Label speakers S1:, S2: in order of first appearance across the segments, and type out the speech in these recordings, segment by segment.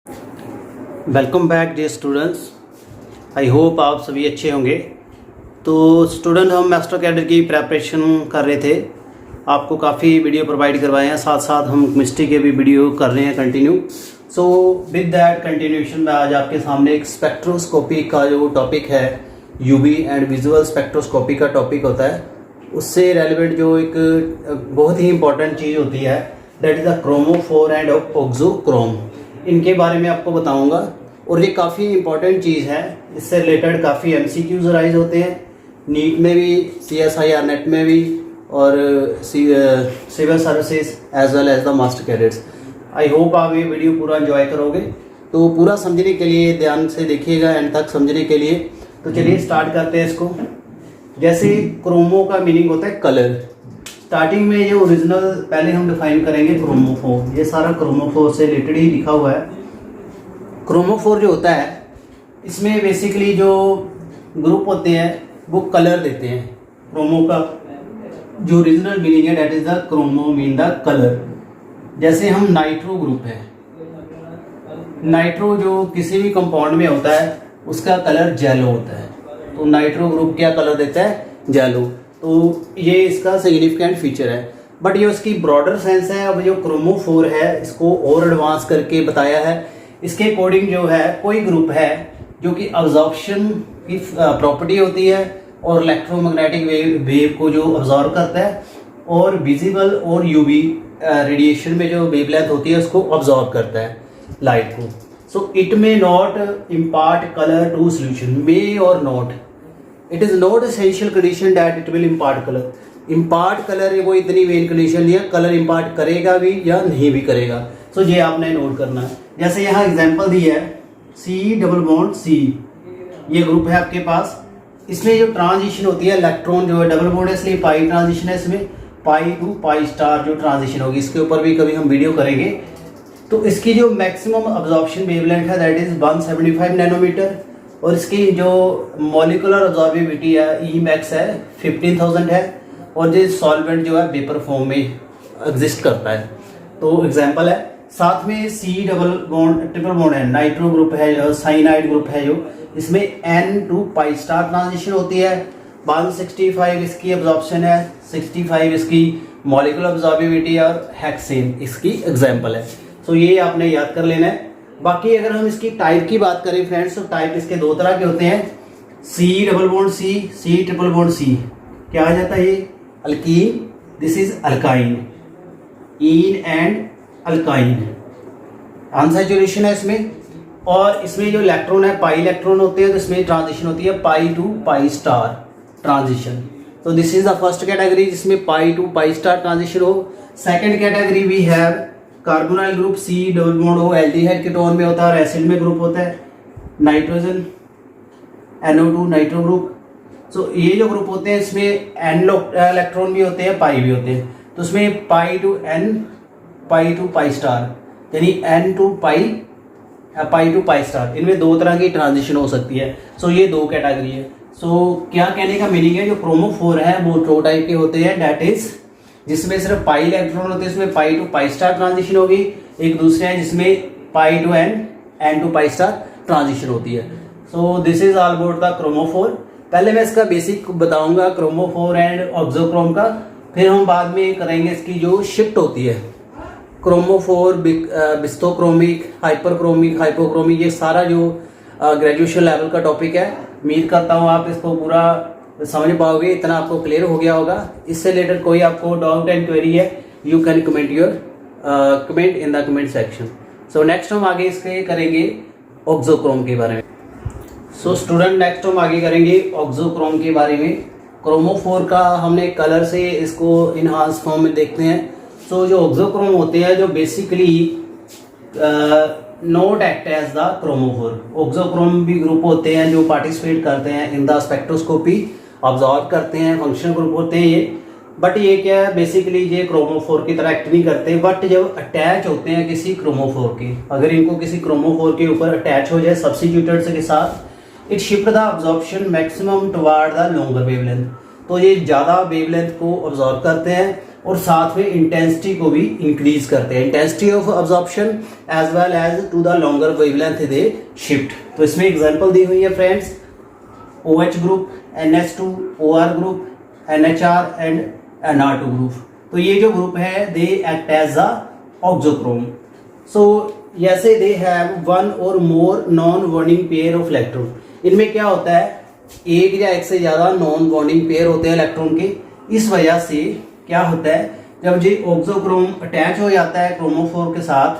S1: Welcome back dear students. I hope आप सभी अच्छे होंगे। तो स्टूडेंट, हम मास्टर कैडर की प्रेपरेशन कर रहे थे, आपको काफ़ी वीडियो प्रोवाइड करवाए हैं, साथ साथ हम केमिस्ट्री के भी वीडियो कर रहे हैं continue. So with that continuation में आज आपके सामने एक स्पेक्ट्रोस्कोपी का जो टॉपिक है, यूवी एंड विजुअल स्पेक्ट्रोस्कोपी का टॉपिक होता है, उससे रेलिवेंट जो एक बहुत ही इंपॉर्टेंट चीज़ होती है, that is the chromophore and auxochrome. इनके बारे में आपको बताऊंगा और ये काफ़ी इंपॉर्टेंट चीज़ है। इससे रिलेटेड काफ़ी एमसीक्यूज राइज होते हैं, नीट में भी, CSIR नेट में भी, और civil services as well as the master cadets. I hope आप ये वीडियो पूरा एंजॉय करोगे। तो पूरा समझने के लिए ध्यान से देखिएगा, एंड तक समझने के लिए। तो चलिए स्टार्ट करते हैं इसको। जैसे क्रोमो का मीनिंग होता है कलर। स्टार्टिंग में ये ओरिजिनल पहले हम डिफाइन करेंगे क्रोमोफोर। ये सारा क्रोमोफोर से रिलेटेड ही लिखा हुआ है। क्रोमोफोर जो होता है, इसमें बेसिकली जो ग्रुप होते हैं वो कलर देते हैं। क्रोमो का जो ओरिजिनल मीनिंग है, that is the chromo mean the colour. जैसे हम नाइट्रो ग्रुप है, नाइट्रो जो किसी भी कंपाउंड में होता है उसका कलर येलो होता है। तो नाइट्रो ग्रुप क्या कलर देता है? येलो। तो ये इसका सिग्निफिकेंट फीचर है। बट ये उसकी ब्रॉडर सेंस है। अब जो क्रोमोफोर है, इसको और एडवांस करके बताया है। इसके अकॉर्डिंग जो है, कोई ग्रुप है जो कि अब्जॉर्प्शन की प्रॉपर्टी होती है और इलेक्ट्रोमैग्नेटिक वेव को जो अब्जॉर्व करता है, और विजिबल और यूवी रेडिएशन में जो वेवलेंथ होती है उसको अब्जॉर्व करता है, लाइट को। So it may not impart colour to solution, may और not. It is not essential condition that it will impart colour. Impart colour वो इतनी मेन कंडीशन नहीं है, कलर इम्पार्ट करेगा भी या नहीं भी करेगा। सो ये आपने नोट करना है। जैसे यहाँ एग्जांपल दी है, C+C, ये ग्रुप है आपके पास। इसमें जो ट्रांजिशन होती है, इलेक्ट्रॉन जो है डबल बॉन्ड है, इसलिए पाई ट्रांजिशन है। इसमें पाई टू पाई स्टार जो ट्रांजिशन होगी, इसके ऊपर भी कभी हम वीडियो करेंगे। तो इसकी जो मैक्सिमम अब्जॉर्प्शन वेवलेंथ है, दैट इज 175 नैनोमीटर, और इसकी जो मॉलिकुलर अब्जॉर्बिविटी है, Emax है 15,000 है, और जो सॉल्वेंट जो है वेपर फॉर्म में एग्जिस्ट करता है। तो एग्जांपल है। साथ में ट्रिपल बॉन्ड है, नाइट्रो ग्रुप है, साइनाइड ग्रुप है, जो इसमें N to pi star transition होती है। 165 इसकी अब्जॉर्प्शन है, 65 इसकी मॉलिकुलर अब्जॉर्बिविटी, और हेक्सेन इसकी एग्जांपल है। सो ये आपने याद कर लेना है। बाकी अगर हम इसकी टाइप की बात करें फ्रेंड्स, तो टाइप इसके दो तरह के होते हैं, C+C, C+C। क्या आ जाता है ये? Alkyne, this is alkyne, in and alkyne. Unsaturation है इसमें। और इसमें जो इलेक्ट्रॉन है, पाई इलेक्ट्रॉन होते हैं, तो इसमें ट्रांजिशन होती है pi to pi star transition. तो this is the first category जिसमें pi to pi star transition हो। Second category we have carbonyl group, C+O, aldehyde ketone में होता है, और एसिड में ग्रुप होता है नाइट्रोजन, NO2 नाइट्रो ग्रुप। सो ये जो ग्रुप होते हैं, इसमें N इलेक्ट्रॉन भी होते हैं, पाई भी होते हैं। तो इसमें pi to N, pi to pi star, यानी N to pi, pi to pi star, इनमें दो तरह की ट्रांजिशन हो सकती है। सो ये दो कैटेगरी है। सो क्या कहने का मीनिंग है, जो क्रोमोफोर है वो दो टाइप के होते हैं, दैट इज जिसमें सिर्फ पाई इलेक्ट्रॉन होते हैं, इसमें pi to pi star transition होगी। एक दूसरे है जिसमें pi to N, N to pi star transition होती है। So this is all about the chromophore. पहले मैं इसका बेसिक बताऊंगा क्रोमोफोर एंड ऑक्सोक्रोम का, फिर हम बाद में करेंगे इसकी जो शिफ्ट होती है, क्रोमोफोर, बिस्तोक्रोमिक, हाइपरक्रोमिक, हाइपोक्रोमिक, ये सारा जो ग्रेजुएशन लेवल का टॉपिक है। उम्मीद करता हूँ आप इसको पूरा समझ पाओगे, इतना आपको क्लियर हो गया होगा। इससे रिलेटेड कोई आपको डाउट एंड क्वेरी है, you can comment your comment in the comment section. So next हम आगे इसके करेंगे ऑक्सोक्रोम के बारे में। सो स्टूडेंट, नेक्स्ट हम आगे करेंगे ऑक्सोक्रोम के बारे में। क्रोमोफोर का हमने कलर से इसको इनहांस फॉर्म में देखते हैं। सो जो ऑक्सोक्रोम होते हैं, जो basically not act as the chromophore. Auxochrome भी ग्रुप होते हैं जो पार्टिसिपेट करते हैं इन द स्पेक्ट्रोस्कोपी, ऑब्जॉर्व करते हैं, फंक्शनल ग्रुप होते हैं ये। बट ये क्या है, बेसिकली ये क्रोमोफोर की तरह एक्ट नहीं करते। बट जब अटैच होते हैं किसी क्रोमोफोर के, अगर इनको किसी क्रोमोफोर के ऊपर अटैच हो जाए सब्स्टिट्यूटेड के साथ, it shift the absorption maximum toward the longer wavelength. तो ये ज़्यादा वेवलेंथ को ऑब्जॉर्व करते हैं और साथ में इंटेंसिटी को भी इंक्रीज करते हैं, intensity of absorption as well as to the longer wavelength they shift. तो इसमें एग्जांपल दी हुई है friends, OH group, NH2, OR group, NHR and NR2 group. तो ये जो ग्रुप है they act as a auxochrome. So जैसे दे हैव वन और more non bonding pair of electron. इनमें क्या होता है, एक या एक से ज्यादा नॉन बॉन्डिंग पेयर होते हैं इलेक्ट्रॉन के। इस वजह से क्या होता है, जब ये ऑक्सोक्रोम अटैच हो जाता है क्रोमोफोर के साथ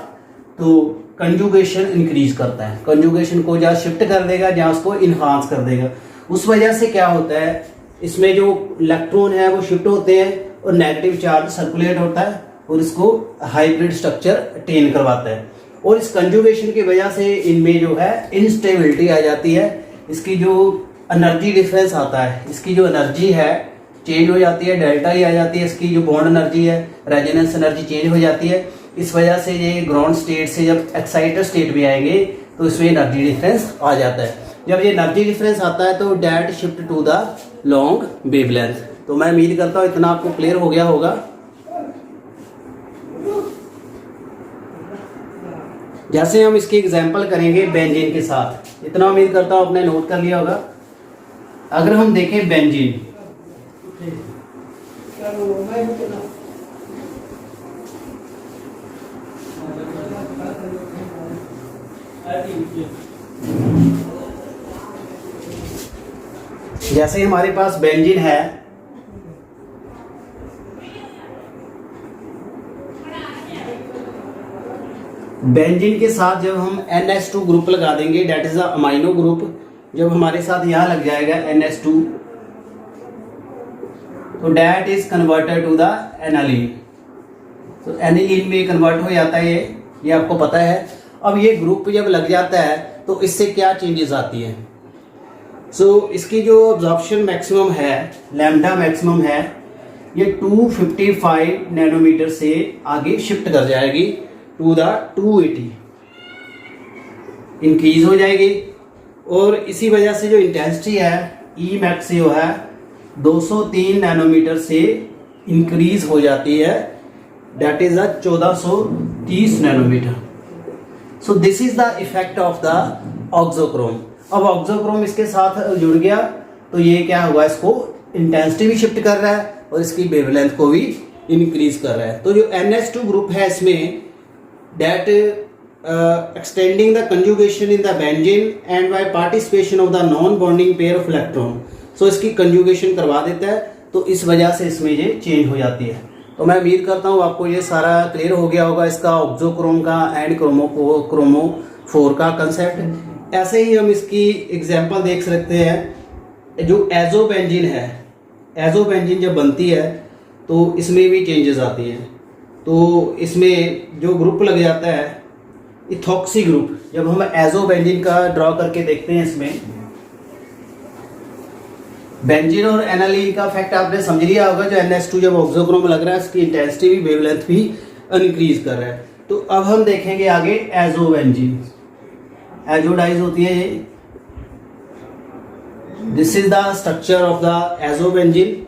S1: तो कंजुगेशन इंक्रीज करता है, कंजुगेशन को जहाँ शिफ्ट कर देगा, जहाँ उसको इन्हांस कर देगा। उस वजह से क्या होता है, इसमें जो इलेक्ट्रॉन है वो शिफ्ट होते हैं और नेगेटिव चार्ज सर्कुलेट होता है और इसको हाइब्रिड स्ट्रक्चर अटेन करवाता है। और इस कंजुगेशन की वजह से इनमें जो है इंस्टेबिलिटी आ जाती है, इसकी जो एनर्जी डिफरेंस आता है, इसकी जो एनर्जी है चेंज हो जाती है, डेल्टा ही आ जाती है, इसकी जो बॉन्ड एनर्जी है, रेजोनेंस एनर्जी चेंज हो जाती है। इस वजह से ये ग्राउंड स्टेट से जब एक्साइटेड स्टेट में आएंगे तो इसमें एनर्जी डिफरेंस आ जाता है। जब ये एनर्जी डिफरेंस आता है तो that shift to the long wavelength. तो मैं उम्मीद करता हूँ इतना आपको क्लियर हो गया होगा। जैसे हम इसकी एग्जांपल करेंगे बेंजीन के साथ, इतना उम्मीद करता हूँ आपने नोट कर लिया होगा। अगर हम देखें बेंजीन, जैसे हमारे पास बेंजीन है, बेंजीन के साथ जब हम NH2 ग्रुप लगा देंगे, that is a amino group, जब हमारे साथ यहाँ लग जाएगा NH2 तो that is converted to the aniline. तो एनालीन में कन्वर्ट हो जाता है, ये आपको पता है। अब ये ग्रुप जब लग जाता है तो इससे क्या चेंजेस आती हैं। सो इसकी जो अब्जॉर्प्शन मैक्सिमम है, लैम्डा मैक्सिमम है, ये 255 नैनोमीटर से आगे शिफ्ट कर जाएगी टू द 280, इंक्रीज हो जाएगी। और इसी वजह से जो इंटेंसिटी है ई मैक्स जो है 203 नैनोमीटर से इंक्रीज हो जाती है, that is 1430 nanometre. So this is the effect of the auxochrome. अब ऑक्सोक्रोम इसके साथ जुड़ गया तो ये क्या हुआ, इसको इंटेंसिटी भी शिफ्ट कर रहा है और इसकी वेवलेंथ को भी इंक्रीज कर रहा है। तो जो NH2 ग्रुप है इसमें date extending the conjugation in the benzene and by participation of the non bonding pair of electron, so इसकी conjugation करवा देता है, तो इस वजह से इसमें ये चेंज हो जाती है। तो मैं उम्मीद करता हूँ आपको ये सारा क्लियर हो गया होगा, इसका ऑक्सोक्रोम का एंड क्रोमोफोर का कंसेप्ट। ऐसे ही हम इसकी एग्जांपल देख सकते हैं, जो एजोबेंजीन है, एजोबेंजीन जब बनती है तो इसमें भी चेंजेस आती हैं। तो इसमें जो ग्रुप लग जाता है इथॉक्सी ग्रुप, जब हम एजोबेंजीन का ड्रॉ करके देखते हैं, इसमें बेंजीन और एनालीन का फैक्ट आपने समझ लिया होगा। जो NH2 जब ऑक्सोक्रोम लग रहा है इसकी इंटेंसिटी भी वेवलेंथ भी इंक्रीज कर रहा है। तो अब हम देखेंगे आगे एजोबेंजीन, एजोडाइज होती है ये। This is the structure of the azobenzene.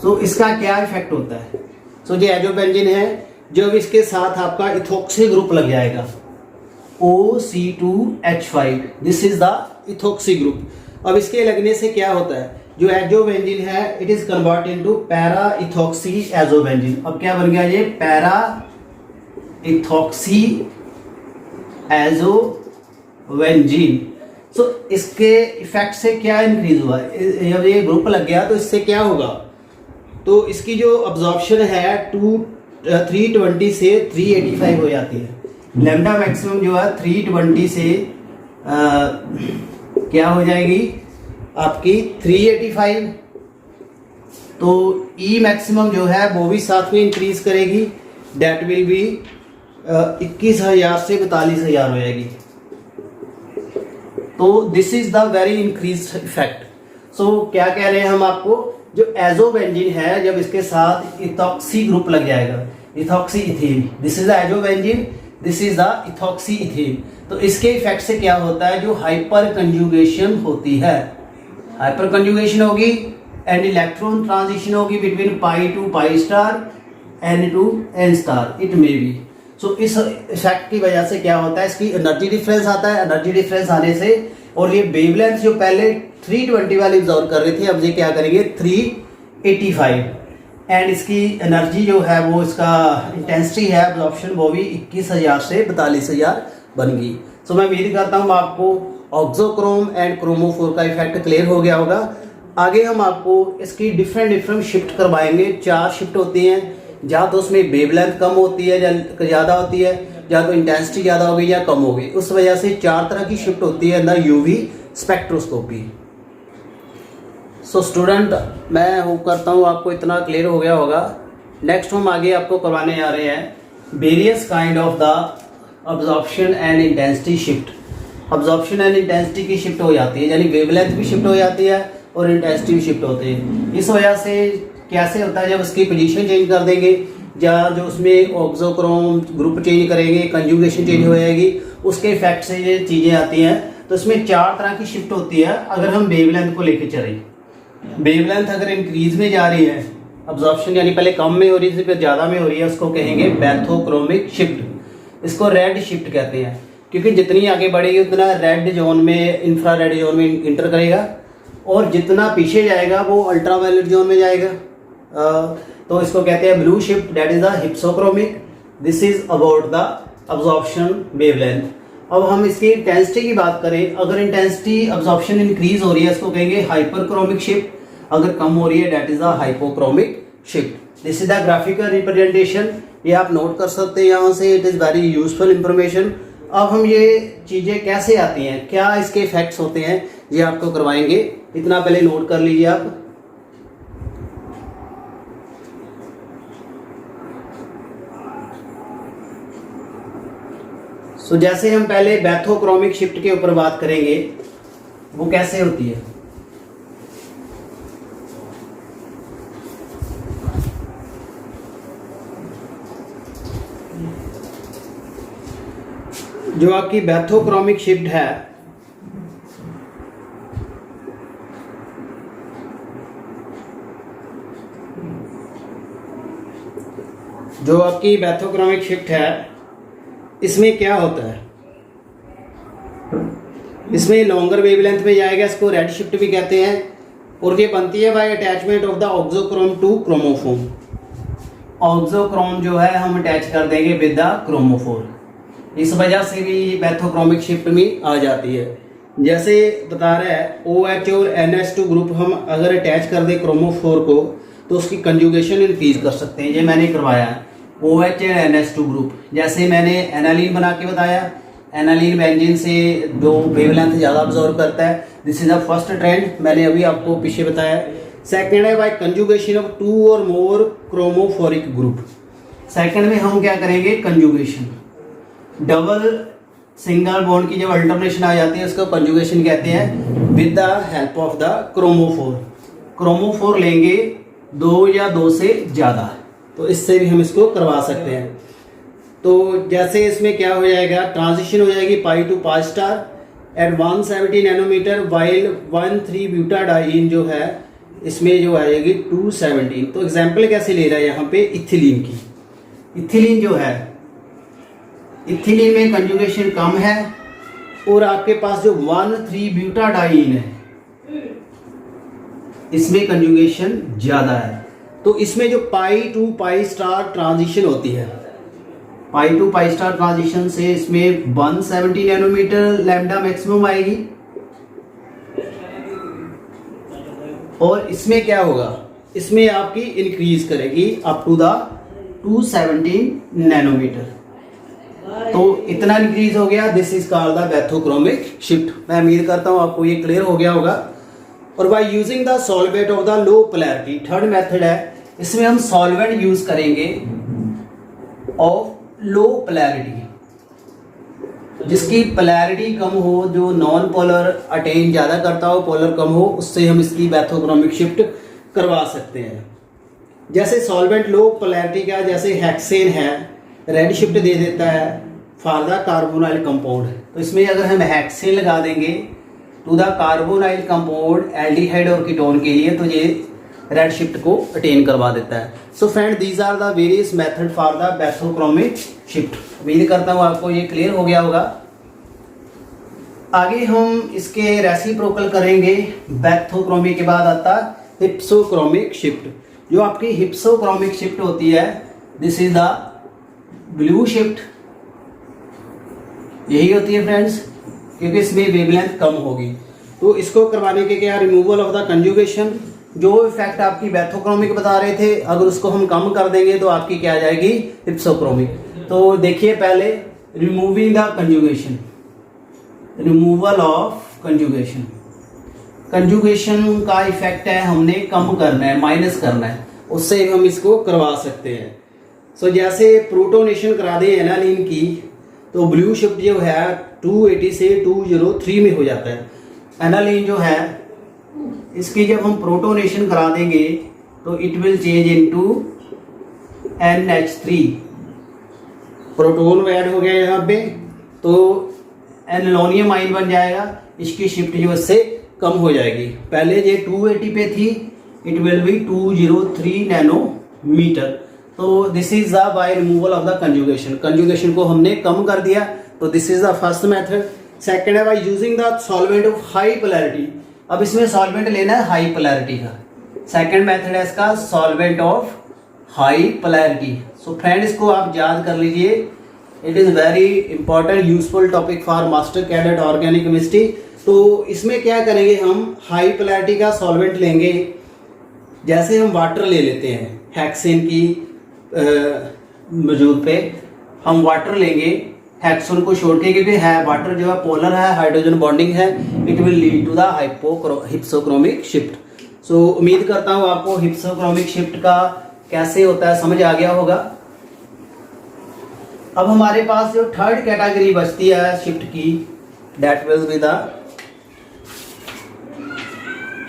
S1: So इसका क्या इफेक्ट होता है। सो जो एजोबेंजीन है, जब इसके साथ आपका इथॉक्सी ग्रुप लग जाएगा OC2H5, this is the ethoxy group. अब इसके लगने से क्या होता है, जो एजोबेंजीन है it is convert into para ethoxy azobenzene. अब क्या बन गया ये, पैरा इथॉक्सी एजोबेंजीन। सो इसके इफेक्ट से क्या इंक्रीज हुआ, जब ये ग्रुप लग गया तो इससे क्या होगा, तो इसकी जो अब्जॉर्प्शन है 320 से 385 हो जाती है। लैम्डा मैक्सिमम जो है 320 से क्या हो जाएगी आपकी 385। तो ई मैक्सिमम जो है वो भी साथ में इंक्रीज करेगी, डेट विल बी 21,000 से 42,000 हो जाएगी। तो this is the very increase effect. So क्या कह रहे हैं हम आपको, जो एजोबेंजीन है जब इसके साथ इथॉक्सी ग्रुप लग जाएगा, ethoxy ethane, this is the azobenzene, this is the ethoxy ethane. तो इसके इफेक्ट से क्या होता है, जो हाइपर कंजुगेशन होती है, हाइपर कंजुगेशन होगी, एंड इलेक्ट्रॉन ट्रांजिशन होगी between pi to pi star, n to n star, it may be. So इस इफेक्ट की वजह से क्या होता है, इसकी एनर्जी डिफरेंस आता है। एनर्जी डिफरेंस आने से, और ये वेवलेंथ जो पहले 320 वाली ऑब्जर्व कर रहे थे, अब ये क्या करेंगे 385, एंड इसकी एनर्जी जो है वो, इसका इंटेंसिटी है एब्जॉर्प्शन, वो भी 21,000 से 42,000 बन गई। सो मैं उम्मीद करता हूँ आपको ऑक्सोक्रोम एंड क्रोमोफोर का इफेक्ट क्लियर हो गया होगा। आगे हम आपको इसकी डिफरेंट शिफ्ट करवाएंगे। 4 शिफ्ट होती हैं, या तो उसमें वेवलेंथ कम होती है या ज़्यादा होती है, या तो इंटेंसिटी ज़्यादा होगी या कम होगी। उस वजह से 4 तरह की शिफ्ट होती है in the UV spectroscopy. So student, मैं होप करता हूँ आपको इतना क्लियर हो गया होगा। नेक्स्ट हम आगे आपको करवाने जा रहे हैं various kind of the absorption and intensity shift. Absorption and intensity की शिफ्ट हो जाती है, यानी वेवलेंथ भी शिफ्ट हो जाती है और इंटेंसिटी भी शिफ्ट होती है। इस वजह से कैसे होता है, जब उसकी पोजीशन चेंज कर देंगे, या जो उसमें ऑक्सोक्रोम ग्रुप चेंज करेंगे, कंजुगेशन चेंज हो जाएगी, उसके इफेक्ट से ये चीज़ें आती हैं। तो इसमें 4 तरह की शिफ्ट होती है। अगर हम वेवलेंथ को लेके चलें, वेवलेंथ अगर इंक्रीज में जा रही है, अब्जॉर्प्शन यानी पहले कम में हो रही थी फिर ज़्यादा में हो रही है, उसको कहेंगे बैथोक्रोमिक शिफ्ट। इसको रेड शिफ्ट कहते हैं, क्योंकि जितनी आगे बढ़ेगी उतना रेड जोन में, इंफ्रारेड जोन में इंटर करेगा, और जितना पीछे जाएगा वो अल्ट्रावायलेट जोन में जाएगा। तो इसको कहते हैं blue shift, that is the hypsochromic. This is about the absorption wavelength. अब हम इसकी इंटेंसिटी की बात करें, अगर इंटेंसिटी अब्जॉर्प्शन इंक्रीज हो रही है इसको कहेंगे हाइपरक्रोमिक शिफ्ट, अगर कम हो रही है that is the hypochromic shift. This is the graphical representation, ये आप नोट कर सकते हैं यहाँ से, it is very useful information. अब हम ये चीज़ें कैसे आती हैं, क्या इसके इफेक्ट्स होते हैं, ये आपको करवाएंगे। इतना पहले नोट कर लीजिए आप। सो जैसे हम पहले बैथोक्रोमिक शिफ्ट के ऊपर बात करेंगे, वो कैसे होती है। जो आपकी बैथोक्रोमिक शिफ्ट है, जो आपकी बैथोक्रोमिक शिफ्ट है, इसमें क्या होता है, इसमें लॉन्गर वेवलेंथ में जाएगा, इसको रेड शिफ्ट भी कहते हैं, और ये बनती है by attachment of the auxochrome to chromophore. Auxochrome जो है हम अटैच कर देंगे विद द क्रोमोफोर, इस वजह से भी बैथोक्रोमिक शिफ्ट में आ जाती है। जैसे बता रहा है OH और NH2 ग्रुप हम अगर अटैच कर दें क्रोमोफोर को, तो उसकी कंजुगेशन इंक्रीज कर सकते हैं। ये मैंने करवाया है OH और NH2 ग्रुप। जैसे मैंने एनालिन बना के बताया, एनालिन बेंजीन से जो वेवलेंथ ज़्यादा ऑब्जर्व करता है, this is the first trend, मैंने अभी आपको पीछे बताया। सेकेंड है बाय कंजुगेशन ऑफ 2 और मोर क्रोमोफोरिक ग्रुप। सेकेंड में हम क्या करेंगे, कंजुगेशन। डबल सिंगल बॉन्ड की जब अल्टरनेशन आ जाती है उसको कंजुगेशन कहते हैं with the help of the chromophore. Chromophore लेंगे 2 या 2 से ज़्यादा, तो इससे भी हम इसको करवा सकते हैं। तो जैसे इसमें क्या हो जाएगा, ट्रांजिशन हो जाएगी pi to pi star at 170 nanometre, while 13 butadiene जो है इसमें जो आएगी 217। तो एग्जाम्पल कैसे ले रहा है यहाँ पे, इथिलीन की। इथिलीन जो है, इथिलीन में कंजुगेशन कम है, और आपके पास जो 13 ब्यूटाडाइन है इसमें कंजुगेशन ज्यादा है। तो इसमें जो पाई टू पाई स्टार ट्रांजिशन होती है, pi to pi star transition से इसमें 170 नैनोमीटर लैम्डा मैक्सिमम आएगी, और इसमें क्या होगा, इसमें आपकी इंक्रीज करेगी अप टू द 217 नैनोमीटर। तो इतना इंक्रीज हो गया, this is called the bathochromic shift. मैं उम्मीद करता हूं आपको ये क्लियर हो गया होगा। और bye using the solvent of the low polarity, third method है, इसमें हम सॉल्वेंट यूज करेंगे ऑफ लो पोलैरिटी, जिसकी पोलैरिटी कम हो, जो नॉन पोलर अटेन ज़्यादा करता हो, पोलर कम हो, उससे हम इसकी बैथोक्रोमिक शिफ्ट करवा सकते हैं। जैसे सॉल्वेंट लो पोलैरिटी का, जैसे हेक्सेन है, रेड शिफ्ट दे देता है फॉर द कार्बोनाइल कंपाउंड। तो इसमें अगर हम हेक्सेन लगा देंगे to the carbonyl compound aldehyde और कीटोन के लिए, तो ये रेड शिफ्ट को अटेन करवा देता है। So friend these are the various method for the bathochromic shift. उम्मीद करता हूँ आपको ये क्लियर हो गया होगा। आगे हम इसके रेसिप्रोकल करेंगे। बैथोक्रोमिक के बाद आता हिप्सोक्रोमिक शिफ्ट। जो आपकी हिप्सोक्रोमिक शिफ्ट होती है, this is the blue shift, यही होती है फ्रेंड्स, क्योंकि इसमें वेवलेंथ कम होगी। तो इसको करवाने के क्या, रिमूवल ऑफ द कंजुगेशन। जो इफेक्ट आपकी बैथोक्रोमिक बता रहे थे, अगर उसको हम कम कर देंगे तो आपकी क्या आ जाएगी, हिप्सोक्रोमिक। तो देखिए पहले removing the conjugation, removal of conjugation. Conjugation का इफेक्ट है हमने कम करना है, माइनस करना है, उससे हम इसको करवा सकते हैं। सो जैसे प्रोटोनेशन करा दें एनालिन की, तो ब्लू शिफ्ट जो है 280 से 203 में हो जाता है। एनालिन जो है इसकी जब हम प्रोटोनेशन करा देंगे तो it will change into NH3, proton add हो गया यहाँ पे, तो एनालोनियम आयन बन जाएगा। इसकी शिफ्ट जो इससे कम हो जाएगी। पहले ये 280 पे थी, इट विल बी 203 नैनोमीटर। तो this is the by removal of the conjugation. Conjugation को हमने कम कर दिया, तो this is the first method. Second है by using the solvent of high polarity. अब इसमें सॉल्वेंट लेना है हाई पोलैरिटी का। सेकंड मेथड है इसका solvent of high polarity. So friend इसको आप याद कर लीजिए, it is very important useful topic for master cadet organic chemistry. तो इसमें क्या करेंगे, हम हाई पोलैरिटी का सॉल्वेंट लेंगे। जैसे हम वाटर ले लेते हैं, हेक्सेन की मौजूद पे हम वाटर लेंगे, हेक्सेन को छोड़ के, क्योंकि है वाटर जो है पोलर है, हाइड्रोजन बॉन्डिंग है, it will lead to the hypsochromic shift. So उम्मीद करता हूँ आपको हिप्सोक्रोमिक शिफ्ट का कैसे होता है समझ आ गया होगा। अब हमारे पास जो थर्ड कैटेगरी बचती है शिफ्ट की, that will be the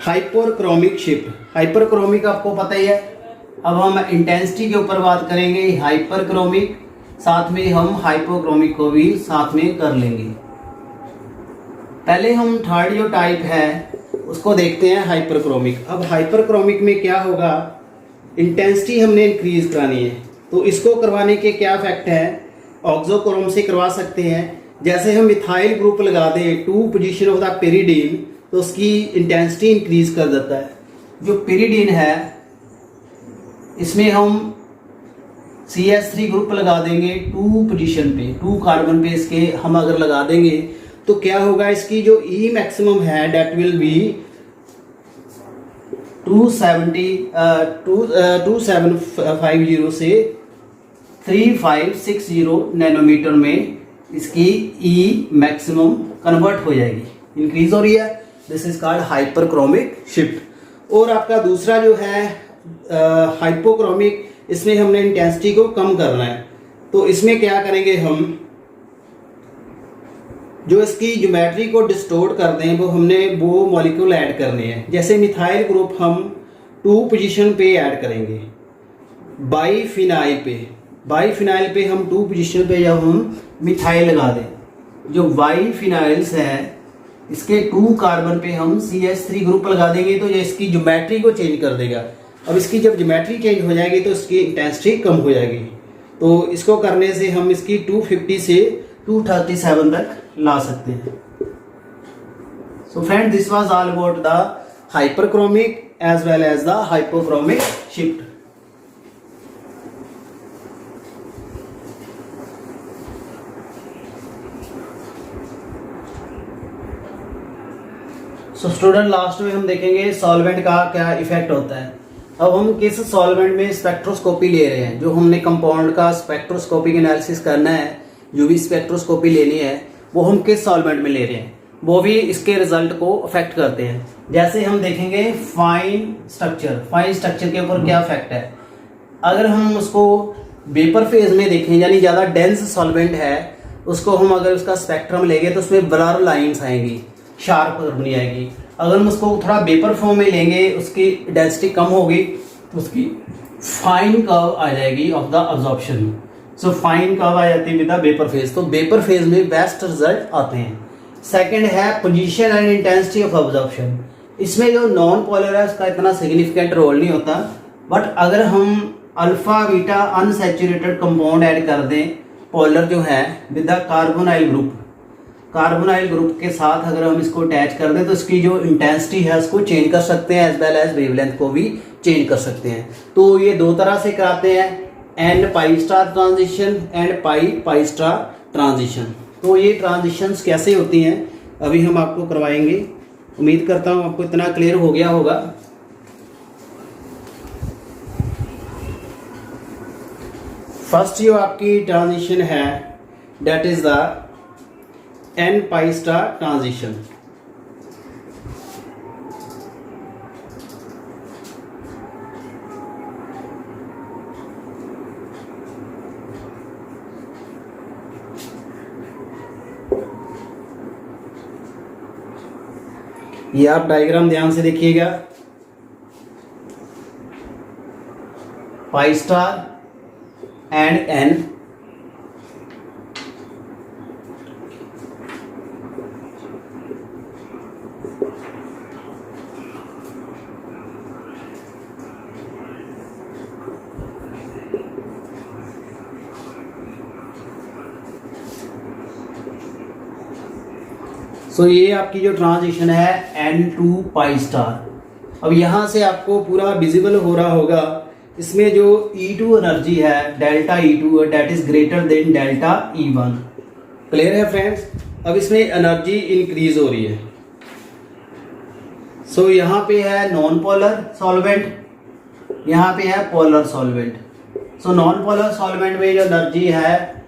S1: hyperchromic shift. Hyperchromic आपको पता ही है। अब हम इंटेंसिटी के ऊपर बात करेंगे, हाइपरक्रोमिक, साथ में हम हाइपोक्रोमिक को भी साथ में कर लेंगे। पहले हम थर्ड जो टाइप है उसको देखते हैं, हाइपरक्रोमिक। अब हाइपरक्रोमिक में क्या होगा, इंटेंसिटी हमने इंक्रीज करानी है। तो इसको करवाने के क्या इफेक्ट है, ऑक्सोक्रोम से करवा सकते हैं। जैसे हम मिथाइल ग्रुप लगा दें 2 पोजीशन ऑफ द पेरिडीन, तो उसकी इंटेंसिटी इंक्रीज कर देता है। जो पेरिडीन है इसमें हम CH3 ग्रुप लगा देंगे 2 पोजीशन पे, 2 कार्बन पे इसके हम अगर लगा देंगे तो क्या होगा, इसकी जो E मैक्सिमम है दैट विल बी 2750 से 3560 नैनोमीटर में इसकी E मैक्सिमम कन्वर्ट हो जाएगी, इंक्रीज हो रही है। This is called hyperchromic shift. और आपका दूसरा जो है हाइपोक्रोमिक, इसमें हमने इंटेंसिटी को कम करना है। तो इसमें क्या करेंगे, हम जो इसकी ज्योमेट्री को डिस्टोर्ट कर दें, वो मॉलिक्यूल ऐड करने हैं। जैसे मिथाइल ग्रुप हम 2 पोजीशन पे ऐड करेंगे, बाईफिनाइल पे हम 2 पोजीशन पे जब हम मिथाइल लगा दें, जो बाईफिनाइल्स है इसके 2 कार्बन पे हम CH3 ग्रुप लगा देंगे, तो ये इसकी ज्योमेट्री को चेंज कर देगा। अब इसकी जब ज्योमेट्री चेंज हो जाएगी तो इसकी इंटेंसिटी कम हो जाएगी। तो इसको करने से हम इसकी 250 से 237 तक ला सकते हैं। So friend this was all about the hyperchromic as well as the hypochromic shift. So student last में हम देखेंगे सॉल्वेंट का क्या इफेक्ट होता है। अब हम किस सॉल्वेंट में स्पेक्ट्रोस्कोपी ले रहे हैं, जो हमने कंपाउंड का स्पेक्ट्रोस्कोपिक एनालिसिस करना है, यूवी स्पेक्ट्रोस्कोपी लेनी है, वो हम किस सॉल्वेंट में ले रहे हैं, वो भी इसके रिजल्ट को अफेक्ट करते हैं। जैसे हम देखेंगे फाइन स्ट्रक्चर के ऊपर क्या इफेक्ट है। अगर हम उसको वेपर फेज में देखें, यानी ज़्यादा डेंस सॉल्वेंट है, उसको हम अगर उसका स्पेक्ट्रम लेंगे तो उसमें ब्लर लाइन्स आएंगी, शार्प बनी आएगी। अगर हम उसको थोड़ा वेपर फॉर्म में लेंगे, उसकी डेंसिटी कम होगी, तो उसकी फाइन कर्व आ जाएगी of the absorption. So fine curve आ जाती है विद द वेपर फेज। तो वेपर फेज में बेस्ट रिजल्ट आते हैं। सेकंड है position and intensity of absorption. इसमें जो नॉन पोलर है उसका इतना सिग्निफिकेंट रोल नहीं होता, बट अगर हम alpha beta unsaturated compound add कर दें पोलर जो है विद द कार्बोनाइल ग्रुप के साथ अगर हम इसको अटैच कर दें तो इसकी जो इंटेंसिटी है उसको चेंज कर सकते हैं, एज वेल एज वेवलेंथ को भी चेंज कर सकते हैं। तो ये दो तरह से कराते हैं, n pi star transition and pi star transition. तो ये ट्रांजिशंस कैसे होती हैं अभी हम आपको करवाएंगे। उम्मीद करता हूँ आपको इतना क्लियर हो गया होगा। फर्स्ट जो आपकी ट्रांजिशन है that is the n pi star transition. ये आप डायग्राम ध्यान से देखिएगा, pi star and n, so ये आपकी जो ट्रांजिशन है एन टू पाई स्टार। अब यहाँ से आपको पूरा विजिबल हो रहा होगा, इसमें जो E2 एनर्जी है delta E2 that is greater than delta E1। Clear है फ्रेंड्स। अब इसमें एनर्जी इंक्रीज हो रही है। सो यहाँ पे है नॉन पोलर सॉल्वेंट, यहाँ पे है polar solvent. So non polar solvent में जो एनर्जी है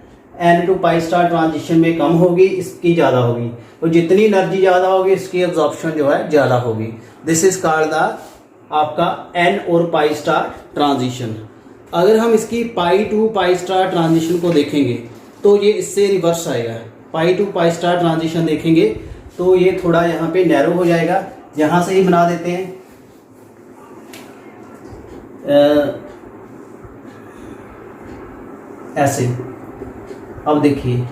S1: n to pi star transition में कम होगी, इसकी ज़्यादा होगी। तो जितनी एनर्जी ज़्यादा होगी इसकी एब्जॉर्प्शन जो है ज़्यादा होगी। दिस इज कॉल्ड द आपका एन और पाई स्टार ट्रांजिशन। अगर हम इसकी पाई टू पाई स्टार ट्रांजिशन को देखेंगे तो ये इससे रिवर्स आएगा। पाई टू पाई स्टार ट्रांजिशन देखेंगे तो ये थोड़ा यहाँ पे नैरो हो जाएगा। यहाँ से ही बना देते हैं, ऐसे। अब देखिए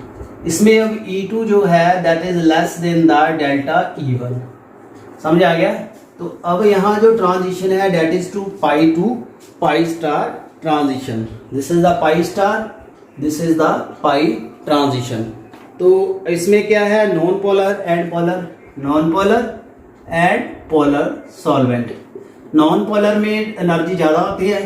S1: इसमें अब E2 जो है that is less than the delta E1। समझ आ गया। तो अब यहाँ जो ट्रांजिशन है that is to pi star transition. This is the pi star, this is the pi transition. तो इसमें क्या है, non polar and polar, non polar and polar solvent. Non polar में एनर्जी ज़्यादा होती है,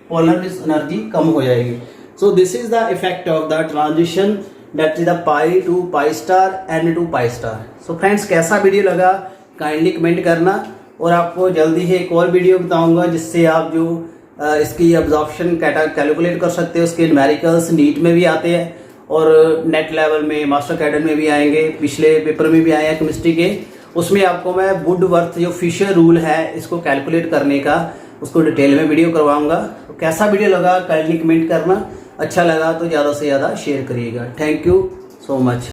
S1: पोलर में एनर्जी कम हो जाएगी। So this is the effect of the transition that is the pi to pi star n to pi star. So friends कैसा video लगा काइंडली कमेंट करना, और आपको जल्दी ही एक और वीडियो बताऊंगा जिससे आप जो इसकी एब्जॉर्प्शन कैलकुलेट कर सकते हो। उसके न्यूमेरिकल्स नीट में भी आते हैं और नेट लेवल में मास्टर कैडर में भी आएंगे, पिछले पेपर में भी आए हैं केमिस्ट्री के। उसमें आपको मैं वुडवर्थ जो फिशर रूल है इसको कैलकुलेट करने का उसको डिटेल में वीडियो करवाऊंगा। तो कैसा वीडियो लगा काइंडली कमेंट करना, अच्छा लगा तो ज़्यादा से ज़्यादा शेयर करिएगा। Thank you so much.